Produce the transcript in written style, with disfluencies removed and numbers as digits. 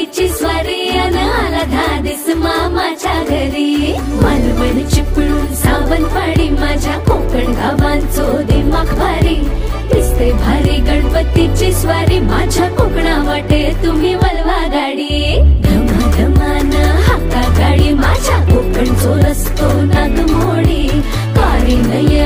गणपतीची स्वारी अन आला धादिस मामाच्या घरी। मालवण चिपळूण सावंतवाडी माझ्या कोकण गावांचो दिमाग भारी। दिसते भारी गणपतीची स्वारी माझ्या कोकणा वाटे तुम्ही वलवा गाडी। धमाधमान हाका गाडी माझ्या कोकणचो रस्तो नागमोडी। कारी नये